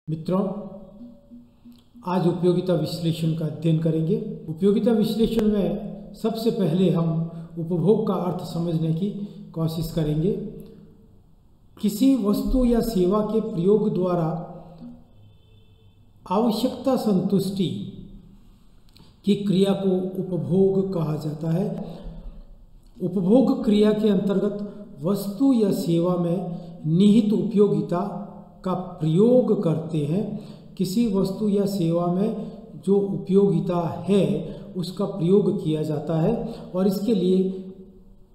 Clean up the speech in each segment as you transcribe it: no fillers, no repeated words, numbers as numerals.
मित्रों, आज उपयोगिता विश्लेषण का अध्ययन करेंगे। उपयोगिता विश्लेषण में सबसे पहले हम उपभोग का अर्थ समझने की कोशिश करेंगे। किसी वस्तु या सेवा के प्रयोग द्वारा आवश्यकता संतुष्टि की क्रिया को उपभोग कहा जाता है। उपभोग क्रिया के अंतर्गत वस्तु या सेवा में निहित उपयोगिता का प्रयोग करते हैं। किसी वस्तु या सेवा में जो उपयोगिता है उसका प्रयोग किया जाता है और इसके लिए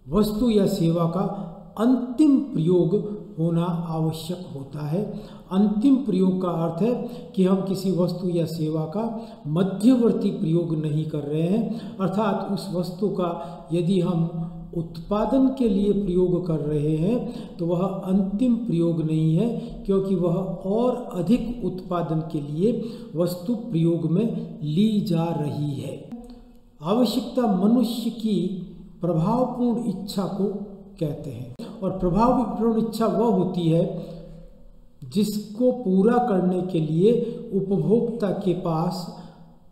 वस्तु या सेवा का अंतिम प्रयोग होना आवश्यक होता है। अंतिम प्रयोग का अर्थ है कि हम किसी वस्तु या सेवा का मध्यवर्ती प्रयोग नहीं कर रहे हैं, अर्थात उस वस्तु का यदि हम उत्पादन के लिए प्रयोग कर रहे हैं तो वह अंतिम प्रयोग नहीं है, क्योंकि वह और अधिक उत्पादन के लिए वस्तु प्रयोग में ली जा रही है। आवश्यकता मनुष्य की प्रभावपूर्ण इच्छा को कहते हैं और प्रभावपूर्ण इच्छा वह होती है जिसको पूरा करने के लिए उपभोक्ता के पास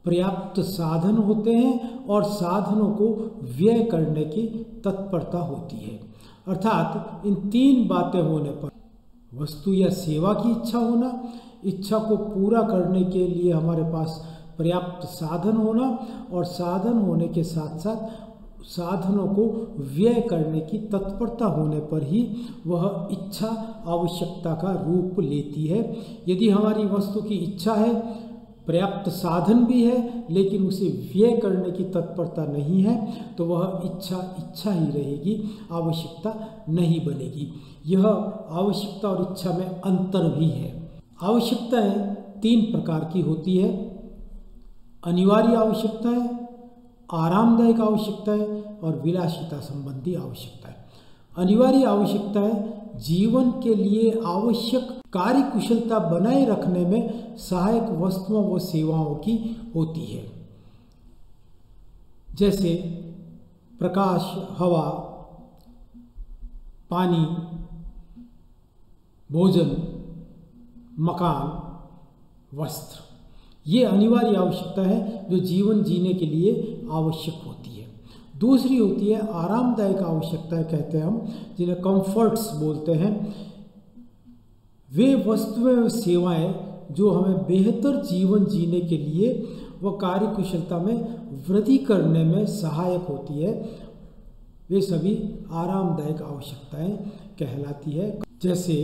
पर्याप्त साधन होते हैं और साधनों को व्यय करने की तत्परता होती है। अर्थात इन तीन बातें होने पर वस्तु या सेवा की इच्छा होना, इच्छा को पूरा करने के लिए हमारे पास पर्याप्त साधन होना और साधन होने के साथ साथ साधनों को व्यय करने की तत्परता होने पर ही वह इच्छा आवश्यकता का रूप लेती है। यदि हमारी वस्तु की इच्छा है, पर्याप्त साधन भी है, लेकिन उसे व्यय करने की तत्परता नहीं है, तो वह इच्छा ही रहेगी, आवश्यकता नहीं बनेगी। यह आवश्यकता और इच्छा में अंतर भी है। आवश्यकताएं तीन प्रकार की होती है: अनिवार्य आवश्यकताएं, आरामदायक आवश्यकताएं और विलासिता संबंधी आवश्यकताएं। अनिवार्य आवश्यकताएं जीवन के लिए आवश्यक कार्य कुशलता बनाए रखने में सहायक वस्तुओं व सेवाओं की होती है, जैसे प्रकाश, हवा, पानी, भोजन, मकान, वस्त्र। ये अनिवार्य आवश्यकता है जो जीवन जीने के लिए आवश्यक होती है। दूसरी होती है आरामदायक आवश्यकताएं, कहते हैं हम, जिन्हें कंफर्ट्स बोलते हैं। वे वस्तुएं व सेवाएं जो हमें बेहतर जीवन जीने के लिए व कार्य कुशलता में वृद्धि करने में सहायक होती है, वे सभी आरामदायक आवश्यकताएं कहलाती है, जैसे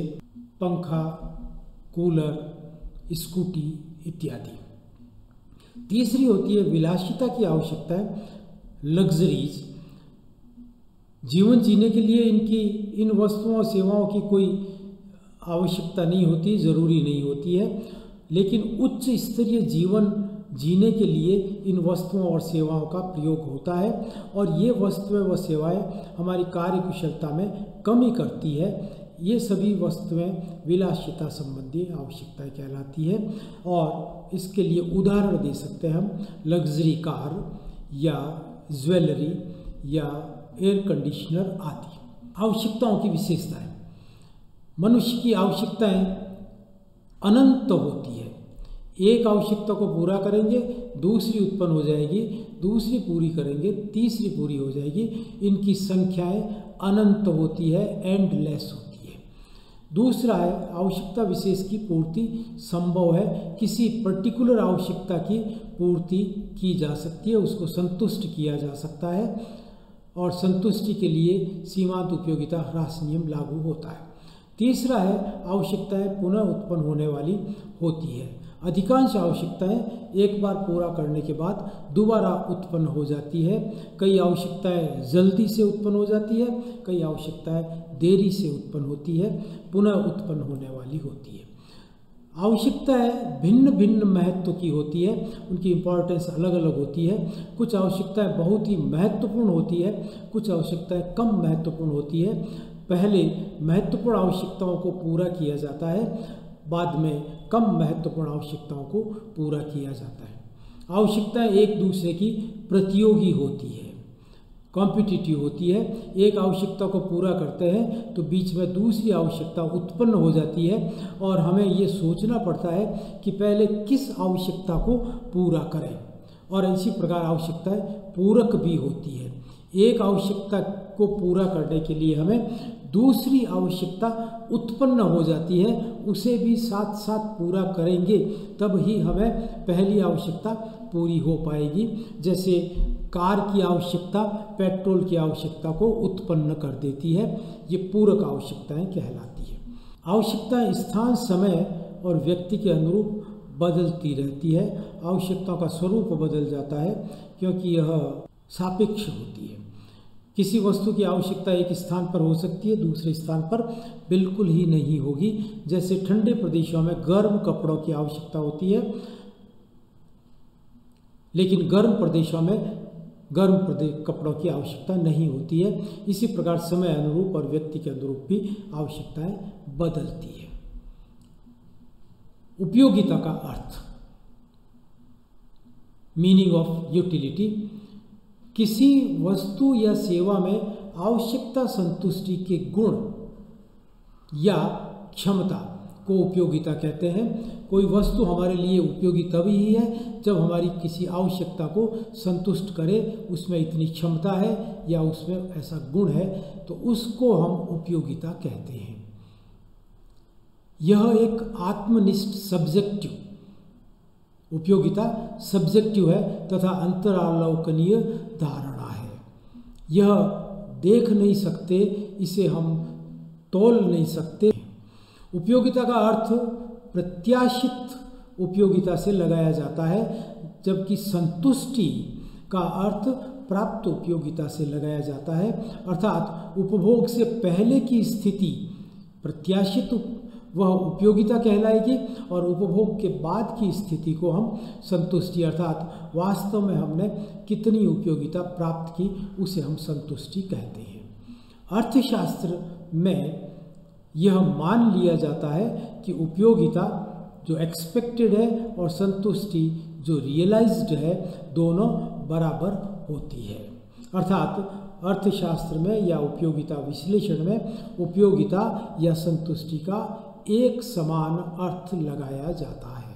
पंखा, कूलर, स्कूटी इत्यादि। तीसरी होती है विलासिता की आवश्यकताएं, लग्जरीज। जीवन जीने के लिए इन वस्तुओं और सेवाओं की कोई आवश्यकता नहीं होती, ज़रूरी नहीं होती है, लेकिन उच्च स्तरीय जीवन जीने के लिए इन वस्तुओं और सेवाओं का प्रयोग होता है और ये वस्तुएं व सेवाएं हमारी कार्य कुशलता में कमी करती है। ये सभी वस्तुएं विलासिता संबंधी आवश्यकताएं कहलाती है और इसके लिए उदाहरण दे सकते हैं हम लग्जरी कार या ज्वेलरी या एयर कंडीशनर आदि। आवश्यकताओं की विशेषताएं। मनुष्य की आवश्यकताएं अनंत होती है। एक आवश्यकता को पूरा करेंगे, दूसरी उत्पन्न हो जाएगी, दूसरी पूरी करेंगे, तीसरी पूरी हो जाएगी। इनकी संख्याएं अनंत होती है, एंडलेस होती है। दूसरा है आवश्यकता विशेष की पूर्ति संभव है। किसी पर्टिकुलर आवश्यकता की पूर्ति की जा सकती है, उसको संतुष्ट किया जा सकता है और संतुष्टि के लिए सीमांत उपयोगिता ह्रास नियम लागू होता है। तीसरा है आवश्यकताएं पुनः उत्पन्न होने वाली होती है। अधिकांश आवश्यकताएं एक बार पूरा करने के बाद दोबारा उत्पन्न हो जाती है। कई आवश्यकताएं जल्दी से उत्पन्न हो जाती है, कई आवश्यकताएं देरी से उत्पन्न होती है, पुनः उत्पन्न होने वाली होती है। आवश्यकताएं भिन्न भिन्न महत्व की होती है, उनकी इम्पोर्टेंस अलग अलग होती है। कुछ आवश्यकताएं बहुत ही महत्वपूर्ण होती है, कुछ आवश्यकताएं कम महत्वपूर्ण होती है। पहले महत्वपूर्ण आवश्यकताओं को पूरा किया जाता है, बाद में कम महत्वपूर्ण आवश्यकताओं को पूरा किया जाता है। आवश्यकताएं एक दूसरे की प्रतियोगी होती है। कॉम्पिटिटिव होती है। एक आवश्यकता को पूरा करते हैं तो बीच में दूसरी आवश्यकता उत्पन्न हो जाती है और हमें ये सोचना पड़ता है कि पहले किस आवश्यकता को पूरा करें। और इसी प्रकार आवश्यकताएं पूरक भी होती है। एक आवश्यकता को पूरा करने के लिए हमें दूसरी आवश्यकता उत्पन्न हो जाती है, उसे भी साथ साथ पूरा करेंगे तब ही हमें पहली आवश्यकता पूरी हो पाएगी। जैसे कार की आवश्यकता पेट्रोल की आवश्यकता को उत्पन्न कर देती है, ये पूरक आवश्यकताएं कहलाती है। आवश्यकताएं स्थान, समय और व्यक्ति के अनुरूप बदलती रहती है। आवश्यकताओं का स्वरूप बदल जाता है क्योंकि यह सापेक्ष होती है। किसी वस्तु की आवश्यकता एक स्थान पर हो सकती है, दूसरे स्थान पर बिल्कुल ही नहीं होगी। जैसे ठंडे प्रदेशों में गर्म कपड़ों की आवश्यकता होती है, लेकिन गर्म प्रदेशों में कपड़ों की आवश्यकता नहीं होती है। इसी प्रकार समय अनुरूप और व्यक्ति के अनुरूप भी आवश्यकताएं बदलती है। उपयोगिता का अर्थ, मीनिंग ऑफ यूटिलिटी, किसी वस्तु या सेवा में आवश्यकता संतुष्टि के गुण या क्षमता को उपयोगिता कहते हैं। कोई वस्तु हमारे लिए उपयोगी तभी ही है जब हमारी किसी आवश्यकता को संतुष्ट करे, उसमें इतनी क्षमता है या उसमें ऐसा गुण है, तो उसको हम उपयोगिता कहते हैं। यह एक आत्मनिष्ठ सब्जेक्टिव, उपयोगिता सब्जेक्टिव है तथा अंतरालोकनीय धारणा है। यह देख नहीं सकते, इसे हम तोल नहीं सकते। उपयोगिता का अर्थ प्रत्याशित उपयोगिता से लगाया जाता है, जबकि संतुष्टि का अर्थ प्राप्त उपयोगिता से लगाया जाता है। अर्थात उपभोग से पहले की स्थिति प्रत्याशित वह उपयोगिता कहलाएगी और उपभोग के बाद की स्थिति को हम संतुष्टि, अर्थात वास्तव में हमने कितनी उपयोगिता प्राप्त की, उसे हम संतुष्टि कहते हैं। अर्थशास्त्र में यह मान लिया जाता है कि उपयोगिता जो एक्सपेक्टेड है और संतुष्टि जो रियलाइज्ड है, दोनों बराबर होती है। अर्थात अर्थशास्त्र में या उपयोगिता विश्लेषण में उपयोगिता या संतुष्टि का एक समान अर्थ लगाया जाता है।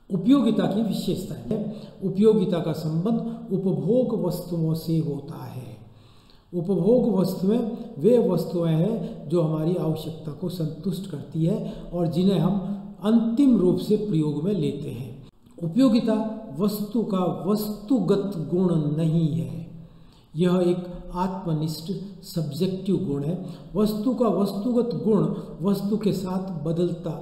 उपयोगिता की विशेषता है, उपयोगिता का संबंध उपभोग वस्तुओं से होता है। उपभोग वस्तुएं वे वस्तुएं हैं जो हमारी आवश्यकता को संतुष्ट करती है और जिन्हें हम अंतिम रूप से प्रयोग में लेते हैं। उपयोगिता वस्तु का वस्तुगत गुण नहीं है, यह एक आत्मनिष्ठ सब्जेक्टिव गुण है। वस्तु का वस्तुगत गुण वस्तु के साथ बदलता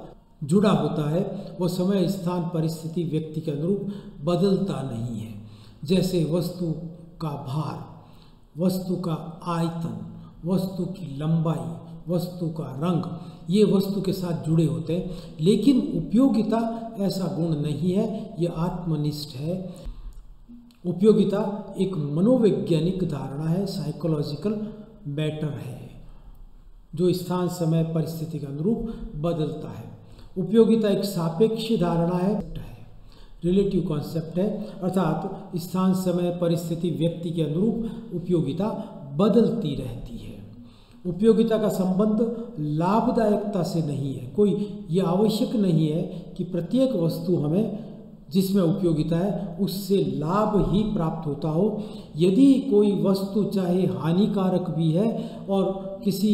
जुड़ा होता है, वह समय स्थान परिस्थिति व्यक्ति के अनुरूप बदलता नहीं है। जैसे वस्तु का भार, वस्तु का आयतन, वस्तु की लंबाई, वस्तु का रंग, ये वस्तु के साथ जुड़े होते हैं। लेकिन उपयोगिता ऐसा गुण नहीं है, यह आत्मनिष्ठ है। उपयोगिता एक मनोवैज्ञानिक धारणा है, साइकोलॉजिकल मैटर है, जो स्थान समय परिस्थिति के अनुरूप बदलता है। उपयोगिता एक सापेक्ष धारणा है, रिलेटिव कॉन्सेप्ट है, अर्थात स्थान समय परिस्थिति व्यक्ति के अनुरूप उपयोगिता बदलती रहती है। उपयोगिता का संबंध लाभदायकता से नहीं है। कोई ये आवश्यक नहीं है कि प्रत्येक वस्तु हमें जिसमें उपयोगिता है उससे लाभ ही प्राप्त होता हो। यदि कोई वस्तु चाहे हानिकारक भी है और किसी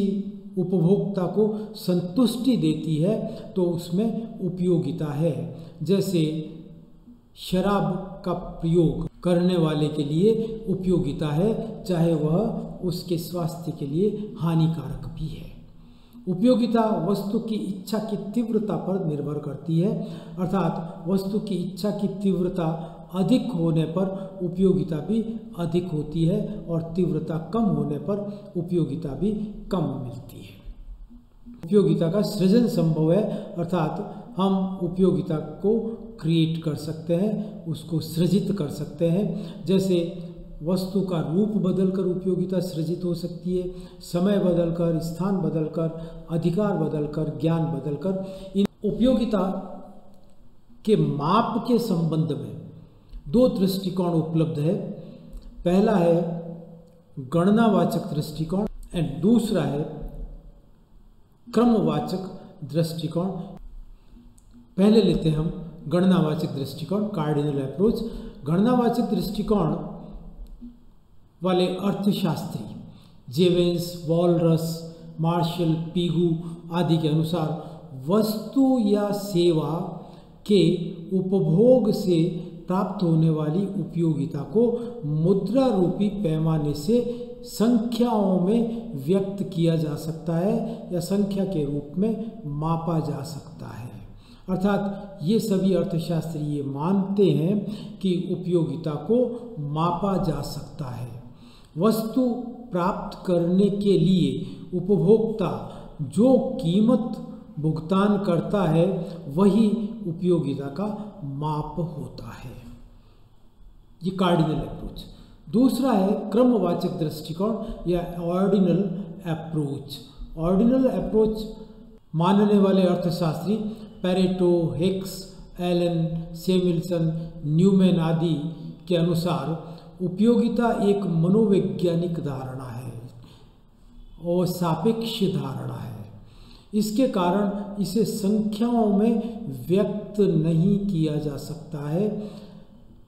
उपभोक्ता को संतुष्टि देती है तो उसमें उपयोगिता है। जैसे शराब का प्रयोग करने वाले के लिए उपयोगिता है, चाहे वह उसके स्वास्थ्य के लिए हानिकारक भी है। उपयोगिता वस्तु की इच्छा की तीव्रता पर निर्भर करती है, अर्थात वस्तु की इच्छा की तीव्रता अधिक होने पर उपयोगिता भी अधिक होती है और तीव्रता कम होने पर उपयोगिता भी कम मिलती है। उपयोगिता का सृजन संभव है, अर्थात हम उपयोगिता को क्रिएट कर सकते हैं, उसको सृजित कर सकते हैं। जैसे वस्तु का रूप बदलकर उपयोगिता सृजित हो सकती है, समय बदलकर, स्थान बदलकर, अधिकार बदलकर, ज्ञान बदलकर। इन उपयोगिता के माप के संबंध में दो दृष्टिकोण उपलब्ध है। पहला है गणनावाचक दृष्टिकोण एंड दूसरा है क्रमवाचक दृष्टिकोण। पहले लेते हैं हम गणनावाचक दृष्टिकोण, कार्डिनल अप्रोच। गणनावाचक दृष्टिकोण वाले अर्थशास्त्री जेवेंस, वॉलरस, मार्शल, पीगू आदि के अनुसार वस्तु या सेवा के उपभोग से प्राप्त होने वाली उपयोगिता को मुद्रा रूपी पैमाने से संख्याओं में व्यक्त किया जा सकता है या संख्या के रूप में मापा जा सकता है। अर्थात ये सभी अर्थशास्त्री ये मानते हैं कि उपयोगिता को मापा जा सकता है। वस्तु प्राप्त करने के लिए उपभोक्ता जो कीमत भुगतान करता है वही उपयोगिता का माप होता है। ये कार्डिनल अप्रोच। दूसरा है क्रमवाचक दृष्टिकोण या ऑर्डिनल अप्रोच। ऑर्डिनल अप्रोच मानने वाले अर्थशास्त्री Pareto, Hicks, Allen, Samuelson, Neumann आदि के अनुसार उपयोगिता एक मनोवैज्ञानिक धारणा है और सापेक्ष धारणा है। इसके कारण इसे संख्याओं में व्यक्त नहीं किया जा सकता है।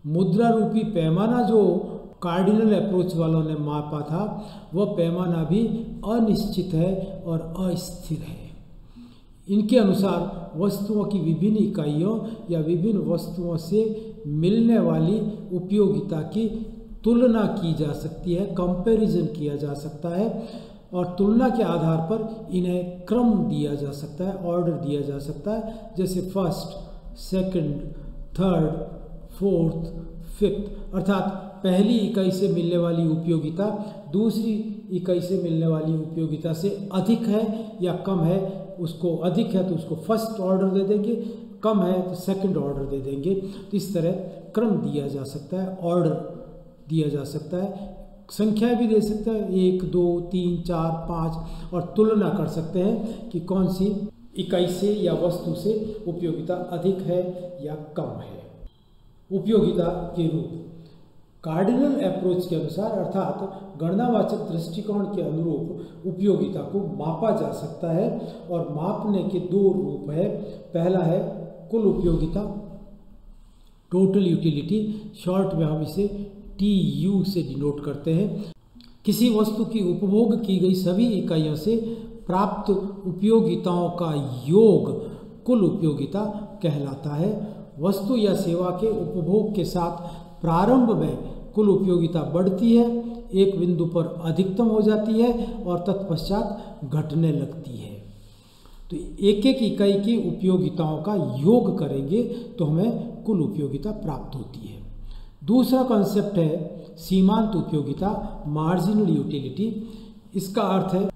मुद्रा रूपी पैमाना जो कार्डिनल अप्रोच वालों ने मापा था वह पैमाना भी अनिश्चित है और अस्थिर है। इनके अनुसार वस्तुओं की विभिन्न इकाइयों या विभिन्न वस्तुओं से मिलने वाली उपयोगिता की तुलना की जा सकती है, कंपैरिजन किया जा सकता है और तुलना के आधार पर इन्हें क्रम दिया जा सकता है, ऑर्डर दिया जा सकता है, जैसे first, second, third, fourth, fifth. अर्थात पहली इकाई से मिलने वाली उपयोगिता दूसरी इकाई से मिलने वाली उपयोगिता से अधिक है या कम है। उसको अधिक है तो उसको फर्स्ट ऑर्डर दे देंगे, कम है तो सेकंड ऑर्डर दे देंगे। तो इस तरह क्रम दिया जा सकता है, ऑर्डर दिया जा सकता है, संख्याएं भी दे सकता है 1, 2, 3, 4, 5 और तुलना कर सकते हैं कि कौन सी इकाई से या वस्तु से उपयोगिता अधिक है या कम है। उपयोगिता के रूप कार्डिनल अप्रोच के अनुसार अर्थात गणनावाचक दृष्टिकोण के अनुरूप उपयोगिता को मापा जा सकता है और मापने के दो रूप है। पहला है कुल उपयोगिता, टोटल यूटिलिटी, शॉर्ट में हम इसे TU से डिनोट करते हैं। किसी वस्तु की उपभोग की गई सभी इकाइयों से प्राप्त उपयोगिताओं का योग कुल उपयोगिता कहलाता है। वस्तु या सेवा के उपभोग के साथ प्रारंभ में कुल उपयोगिता बढ़ती है, एक बिंदु पर अधिकतम हो जाती है और तत्पश्चात घटने लगती है। तो एक एक इकाई की उपयोगिताओं का योग करेंगे तो हमें कुल उपयोगिता प्राप्त होती है। दूसरा कॉन्सेप्ट है सीमांत उपयोगिता, मार्जिनल यूटिलिटी। इसका अर्थ है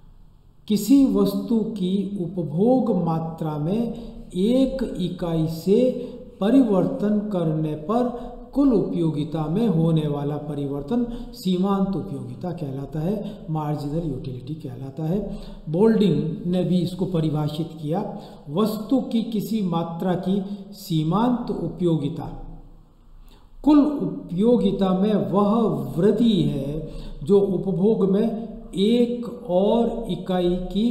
किसी वस्तु की उपभोग मात्रा में एक इकाई से परिवर्तन करने पर कुल उपयोगिता में होने वाला परिवर्तन सीमांत उपयोगिता कहलाता है, मार्जिनल यूटिलिटी कहलाता है। बोल्डिंग ने भी इसको परिभाषित किया, वस्तु की किसी मात्रा की सीमांत उपयोगिता कुल उपयोगिता में वह वृद्धि है जो उपभोग में एक और इकाई की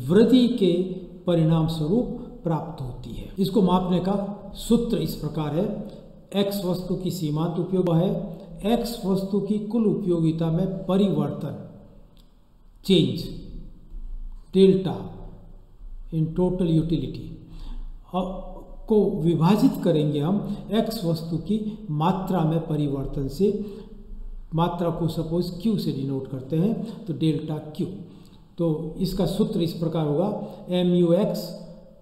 वृद्धि के परिणाम स्वरूप प्राप्त होती है। इसको मापने का सूत्र इस प्रकार है, x वस्तु की सीमांत उपयोग है x वस्तु की कुल उपयोगिता में परिवर्तन, change, delta in total utility को विभाजित करेंगे हम x वस्तु की मात्रा में परिवर्तन से। मात्रा को सपोज q से डिनोट करते हैं तो डेल्टा q। तो इसका सूत्र इस प्रकार होगा MUX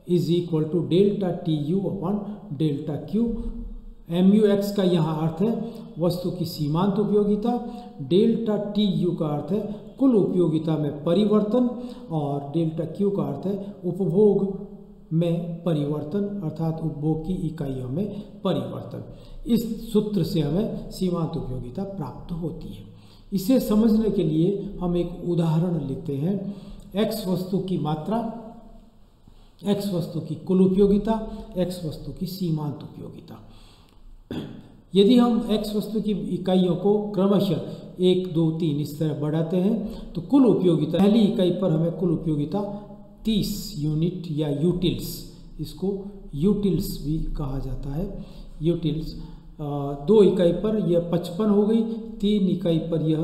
is equal to delta TU upon delta Q। MUX का यहाँ अर्थ है वस्तु की सीमांत उपयोगिता, डेल्टा TU का अर्थ है कुल उपयोगिता में परिवर्तन और डेल्टा Q का अर्थ है उपभोग में परिवर्तन अर्थात उपभोग की इकाइयों में परिवर्तन। इस सूत्र से हमें सीमांत उपयोगिता प्राप्त होती है। इसे समझने के लिए हम एक उदाहरण लेते हैं। x वस्तु की मात्रा, x वस्तु की कुल उपयोगिता, x वस्तु की सीमांत उपयोगिता। यदि हम x वस्तु की इकाइयों को क्रमशः 1, 2, 3 इस तरह बढ़ाते हैं तो कुल उपयोगिता पहली इकाई पर हमें कुल उपयोगिता 30 यूनिट या यूटिल्स, इसको यूटिल्स भी कहा जाता है, यूटिल्स 2 इकाई पर यह 55 हो गई, 3 इकाई पर यह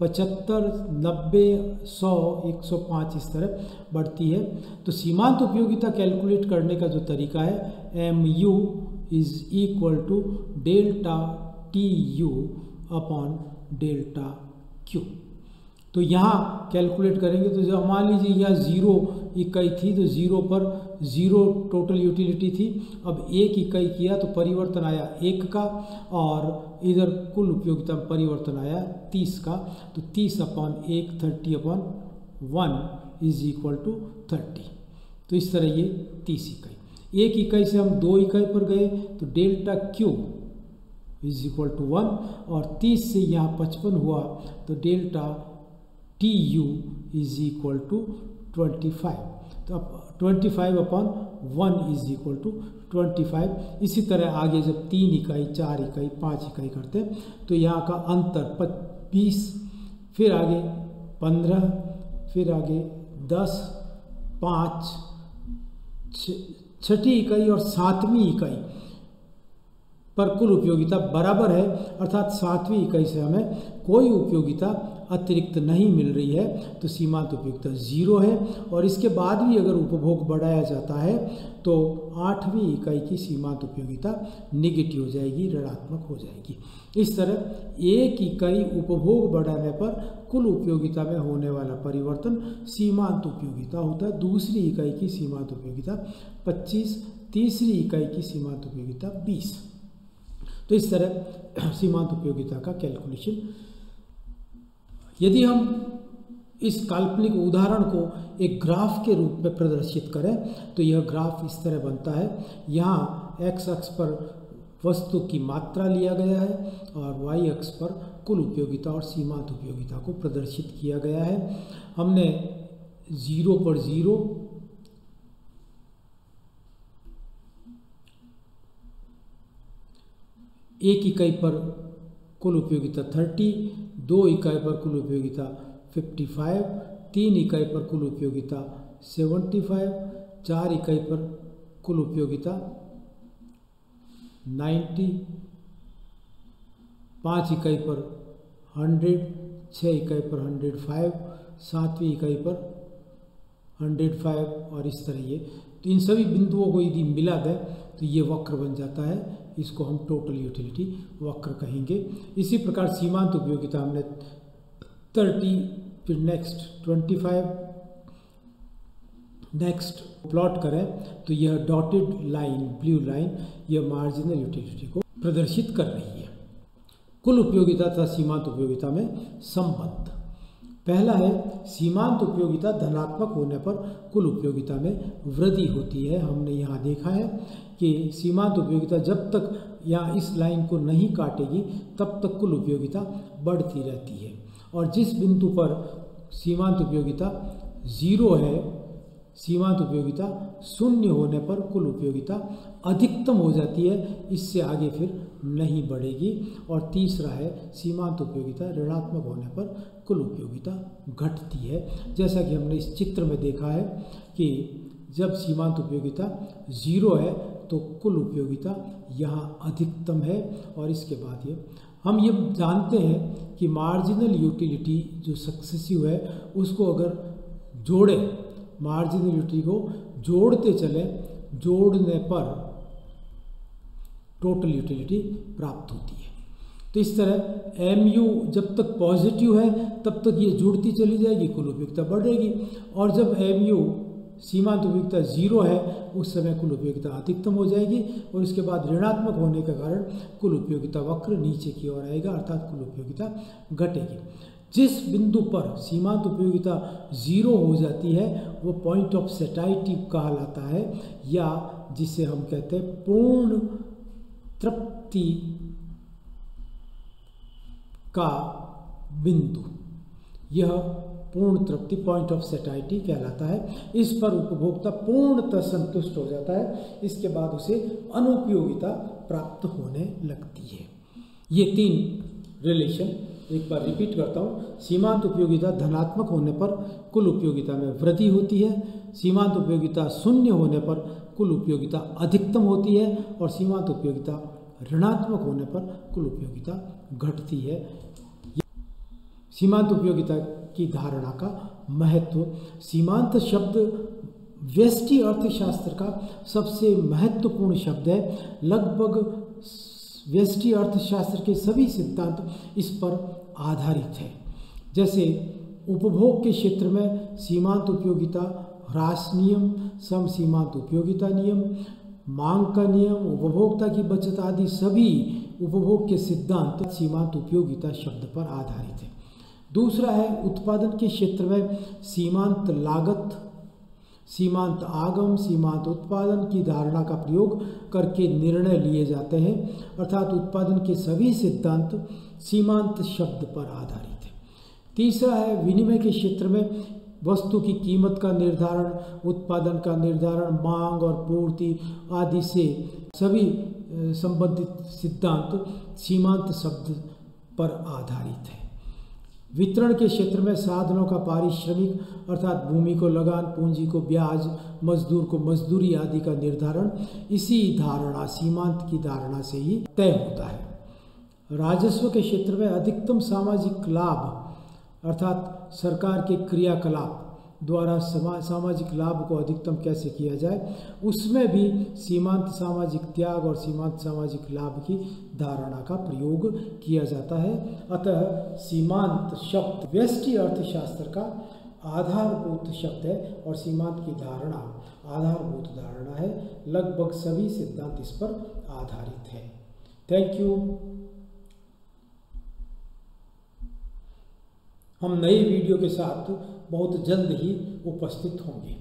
75, 90, 100, 105 इस तरह बढ़ती है। तो सीमांत उपयोगिता कैलकुलेट करने का जो तरीका है MU is equal to delta TU upon delta Q। तो यहाँ कैलकुलेट करेंगे तो जब मान लीजिए यह 0 इकाई थी तो 0 पर 0 टोटल यूटिलिटी थी, अब 1 इकाई किया तो परिवर्तन आया 1 का, और इधर कुल उपयोगिता में परिवर्तन आया 30 का, तो 30 upon 1 30 upon 1 is equal to 30। तो इस तरह ये 30 इकाई, 1 इकाई से हम 2 इकाई पर गए तो delta Q is equal to 1, और 30 से यहाँ 55 हुआ तो delta TU is equal to 25। तो अब 25 अपॉन 1 इज इक्वल टू 25। इसी तरह आगे जब 3 इकाई 4 इकाई 5 इकाई करते हैं तो यहाँ का अंतर 20, फिर आगे 15, फिर आगे 10, 5, 6ठी इकाई और 7वीं इकाई पर कुल उपयोगिता बराबर है, अर्थात 7वीं इकाई से हमें कोई उपयोगिता अतिरिक्त नहीं मिल रही है, तो सीमांत उपयोगिता 0 है। और इसके बाद भी अगर उपभोग बढ़ाया जाता है तो 8वीं इकाई की सीमांत उपयोगिता निगेटिव हो जाएगी, ऋणात्मक हो जाएगी। इस तरह 1 इकाई उपभोग बढ़ाने पर कुल उपयोगिता में होने वाला परिवर्तन सीमांत उपयोगिता होता है। दूसरी इकाई की सीमांत उपयोगिता 25, तीसरी इकाई की सीमांत उपयोगिता 20। तो इस तरह सीमांत उपयोगिता का कैलकुलेशन। यदि हम इस काल्पनिक उदाहरण को एक ग्राफ के रूप में प्रदर्शित करें तो यह ग्राफ इस तरह बनता है। यहाँ x अक्ष पर वस्तु की मात्रा लिया गया है और y अक्ष पर कुल उपयोगिता और सीमांत उपयोगिता को प्रदर्शित किया गया है। हमने 0 पर 0, 1 इकाई पर कुल उपयोगिता 30, 2 इकाई पर कुल उपयोगिता 55, 3 इकाई पर कुल उपयोगिता 75, 4 इकाई पर कुल उपयोगिता 90, 5 इकाई पर 100, 6 इकाई पर 105, 7वीं इकाई पर 105 और इस तरह ये। तो इन सभी बिंदुओं को यदि मिला दें तो ये वक्र बन जाता है, इसको हम टोटल यूटिलिटी वक्र कहेंगे। इसी प्रकार सीमांत उपयोगिता हमने 30, फिर नेक्स्ट 25, नेक्स्ट प्लॉट करें तो यह डॉटेड लाइन, ब्लू लाइन, यह मार्जिनल यूटिलिटी को प्रदर्शित कर रही है। कुल उपयोगिता तथा सीमांत उपयोगिता में संबंध। पहला है सीमांत उपयोगिता धनात्मक होने पर कुल उपयोगिता में वृद्धि होती है। हमने यहाँ देखा है कि सीमांत उपयोगिता जब तक यहाँ इस लाइन को नहीं काटेगी तब तक कुल उपयोगिता बढ़ती रहती है, और जिस बिंदु पर सीमांत उपयोगिता 0 है, सीमांत उपयोगिता 0 होने पर कुल उपयोगिता अधिकतम हो जाती है, इससे आगे फिर नहीं बढ़ेगी। और तीसरा है सीमांत उपयोगिता ऋणात्मक होने पर कुल उपयोगिता घटती है। जैसा कि हमने इस चित्र में देखा है कि जब सीमांत उपयोगिता 0 है तो कुल उपयोगिता यहाँ अधिकतम है, और इसके बाद ये हम ये जानते हैं कि मार्जिनल यूटिलिटी जो सक्सेसिव है उसको अगर जोड़े, मार्जिनल यूटिलिटी को जोड़ते चले, जोड़ने पर टोटल यूटिलिटी प्राप्त होती है। तो इस तरह MU जब तक पॉजिटिव है तब तक ये जुड़ती चली जाएगी, कुल उपयोगिता बढ़ेगी, और जब MU सीमांत उपयोगिता 0 है उस समय कुल उपयोगिता अधिकतम हो जाएगी, और इसके बाद ऋणात्मक होने के कारण कुल उपयोगिता वक्र नीचे की ओर आएगा, अर्थात कुल उपयोगिता घटेगी। जिस बिंदु पर सीमांत उपयोगिता 0 हो जाती है वो पॉइंट ऑफ सेटाइटी कहलाता है, या जिसे हम कहते हैं पूर्ण तृप्ति का बिंदु। यह पूर्ण तृप्ति, पॉइंट ऑफ सेटाइटी कहलाता है। इस पर उपभोक्ता पूर्णतः संतुष्ट हो जाता है, इसके बाद उसे अनुपयोगिता प्राप्त होने लगती है। ये 3 रिलेशन एक बार रिपीट करता हूँ। सीमांत उपयोगिता धनात्मक होने पर कुल उपयोगिता में वृद्धि होती है, सीमांत उपयोगिता शून्य होने पर कुल उपयोगिता अधिकतम होती है, और सीमांत उपयोगिता ऋणात्मक होने पर कुल उपयोगिता घटती है। सीमांत उपयोगिता की धारणा का महत्व। सीमांत शब्द व्यष्टि अर्थशास्त्र का सबसे महत्वपूर्ण शब्द है। लगभग व्यष्टि अर्थशास्त्र के सभी सिद्धांत इस पर आधारित है। जैसे उपभोग के क्षेत्र में सीमांत उपयोगिता ह्रास नियम, सम सीमांत उपयोगिता नियम, मांग का नियम, उपभोक्ता की बचत आदि सभी उपभोग के सिद्धांत सीमांत उपयोगिता शब्द पर आधारित है। दूसरा है उत्पादन के क्षेत्र में सीमांत लागत, सीमांत आगम, सीमांत उत्पादन की धारणा का प्रयोग करके निर्णय लिए जाते हैं, अर्थात उत्पादन के सभी सिद्धांत सीमांत शब्द पर आधारित है। तीसरा है विनिमय के क्षेत्र में वस्तु की कीमत का निर्धारण, उत्पादन का निर्धारण, मांग और पूर्ति आदि से सभी संबंधित सिद्धांत सीमांत शब्द पर आधारित है। वितरण के क्षेत्र में साधनों का पारिश्रमिक अर्थात भूमि को लगान, पूंजी को ब्याज, मजदूर को मजदूरी आदि का निर्धारण इसी धारणा सीमांत की धारणा से ही तय होता है। राजस्व के क्षेत्र में अधिकतम सामाजिक लाभ अर्थात सरकार के क्रियाकलाप द्वारा सामाजिक लाभ को अधिकतम कैसे किया जाए, उसमें भी सीमांत सामाजिक त्याग और सीमांत सामाजिक लाभ की धारणा का प्रयोग किया जाता है। अतः सीमांत शब्द व्यष्टि अर्थशास्त्र का आधारभूत शब्द है और सीमांत की धारणा आधारभूत धारणा है। लगभग सभी सिद्धांत इस पर आधारित है। Thank you. हम नए वीडियो के साथ बहुत जल्द ही उपस्थित होंगे।